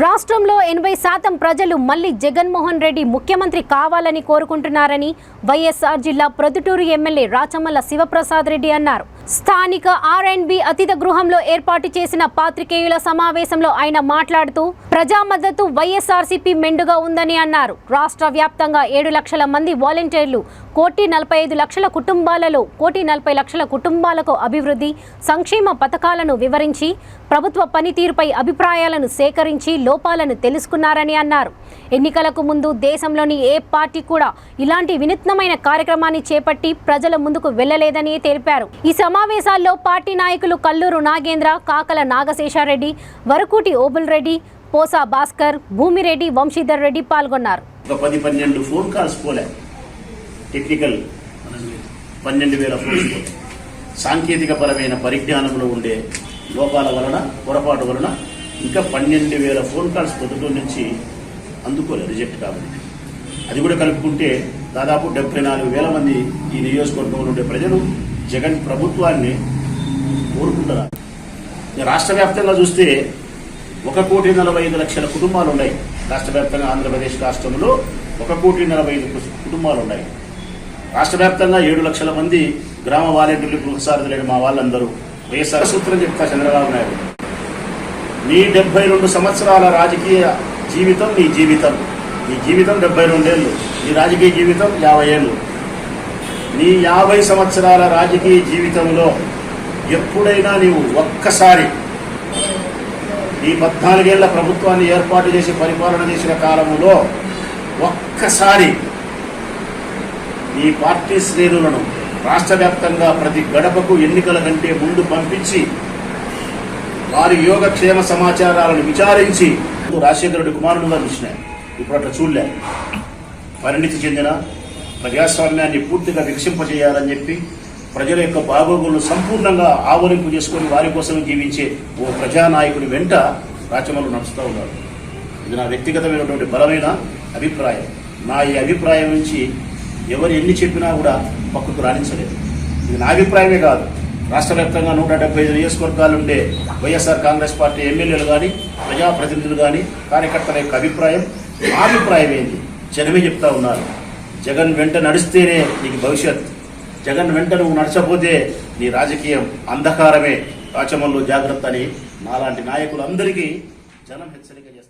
రాష్ట్రంలో 80% ప్రజలు మళ్ళీ జగన్మోహన్ రెడ్డి ముఖ్యమంత్రి కావాలని కోరుకుంటున్నారని వైఎస్ఆర్ జిల్లా ప్రొద్దుటూరు ఎమ్మెల్యే రాచమల్ల శివప్రసాద్ రెడ్డి అన్నారు. స్థానిక ఆర్ఎండ్బి అతిథి గృహంలో ఏర్పాటు చేసిన పాత్రికేయుల సమావేశంలో ఆయన మాట్లాడుతూ ప్రజా మద్దతు వైఎస్ఆర్సీపీ మెండుగా ఉందని అన్నారు. రాష్ట్ర వ్యాప్తంగా 7 లక్షల మంది వాలంటీర్లు 1,45,00,000 కుటుంబాలలో 1,40,00,000 కుటుంబాలకు అభివృద్ధి సంక్షేమ పథకాలను వివరించి ప్రభుత్వ పనితీరుపై అభిప్రాయాలను సేకరించి లోపాలను తెలుసుకున్నారని అన్నారు. ఎన్నికలకు ముందు దేశంలోని ఏ పార్టీ కూడా ఇలాంటి వినూత్నమైన కార్యక్రమాన్ని చేపట్టి ప్రజల ముందుకు వెళ్లలేదని తెలిపారు. ఈ సమావేశాల్లో పార్టీ నాయకులు కల్లూరు నాగేంద్ర, కాకల నాగశేషారెడ్డి, వరకూటి ఓబుల్ రెడ్డి, పోసా భాస్కర్, భూమిరెడ్డి, వంశీధర్ రెడ్డి పాల్గొన్నారు. 10-12 ఫోన్ కాల్స్ పోలే, టెక్నికల్ 12,000 ఫోన్స్ పోలే. సాంకేతిక పరమైన పరిజ్ఞానంలో ఉండే లోపాల వలన, పొరపాటు వలన ఇంకా 12,000 ఫోన్ కాల్స్ పొద్దుటూరు నుంచి అందుకోలేదు, రిజెక్ట్ కాబట్టి. అది కూడా కలుపుకుంటే దాదాపు 74,000 మంది ఈ నియోజకవర్గంలో ఉండే ప్రజలు జగన్ ప్రభుత్వాన్ని కోరుకుంటున్నారు. రాష్ట్ర వ్యాప్తంగా చూస్తే 1,45,00,000 కుటుంబాలు ఉన్నాయి. రాష్ట్ర వ్యాప్తంగా ఆంధ్రప్రదేశ్ రాష్ట్రంలో 1,45,00,000 కుటుంబాలు ఉన్నాయి. రాష్ట్ర వ్యాప్తంగా 7 లక్షల మంది గ్రామ వాలంటీర్లు గృహసారథులైన మా వాళ్ళందరూ వైఎస్ఆర్ సూత్రం చెప్తా చంద్రబాబు నాయుడు, నీ 72 సంవత్సరాల రాజకీయ జీవితం నీ జీవితం 72 ఏళ్ళు, నీ రాజకీయ జీవితం 50 ఏళ్ళు. నీ 50 సంవత్సరాల రాజకీయ జీవితంలో ఎప్పుడైనా నీవు ఒక్కసారి ఈ 14 ఏళ్ల ప్రభుత్వాన్ని ఏర్పాటు చేసి పరిపాలన చేసిన కాలంలో ఒక్కసారి ఈ పార్టీ శ్రేణులను రాష్ట్ర వ్యాప్తంగా ప్రతి గడపకు ఎన్నికల కంటే ముందు పంపించి వారి యోగక్షేమ సమాచారాలను విచారించి రాజశేఖర రెడ్డి కుమారుడుగా చూసినాయి. ఇప్పుడు అట్లా చూడలే. పరిణితి చెందిన ప్రజాస్వామ్యాన్ని పూర్తిగా వికసింపజేయాలని చెప్పి ప్రజల యొక్క బాగోగులను సంపూర్ణంగా ఆవరింపు చేసుకొని వారి కోసం జీవించే ఓ ప్రజానాయకుడి వెంట రాచమల్లు నడుస్తూ ఉన్నారు. ఇది నా వ్యక్తిగతమైనటువంటి బలమైన అభిప్రాయం. నా ఈ అభిప్రాయం నుంచి ఎవరు ఎన్ని చెప్పినా కూడా పక్కకు రాణించలేదు. ఇది నా అభిప్రాయమే కాదు, రాష్ట్ర వ్యాప్తంగా 175 నియోజకవర్గాలు ఉండే వైఎస్ఆర్ కాంగ్రెస్ పార్టీ ఎమ్మెల్యేలు కానీ, ప్రజాప్రతినిధులు కానీ, కార్యకర్తల యొక్క అభిప్రాయం. మా అభిప్రాయం ఏంటి? జనమే చెప్తా ఉన్నారు. జగన్ వెంట నడిస్తేనే నీకు భవిష్యత్, జగన్ వెంట నువ్వు నడచపోతే నీ రాజకీయం అంధకారమే. రాచమల్లు జాగ్రత్త అని నాలాంటి నాయకులందరికీ జనం హెచ్చరిక చేస్తారు.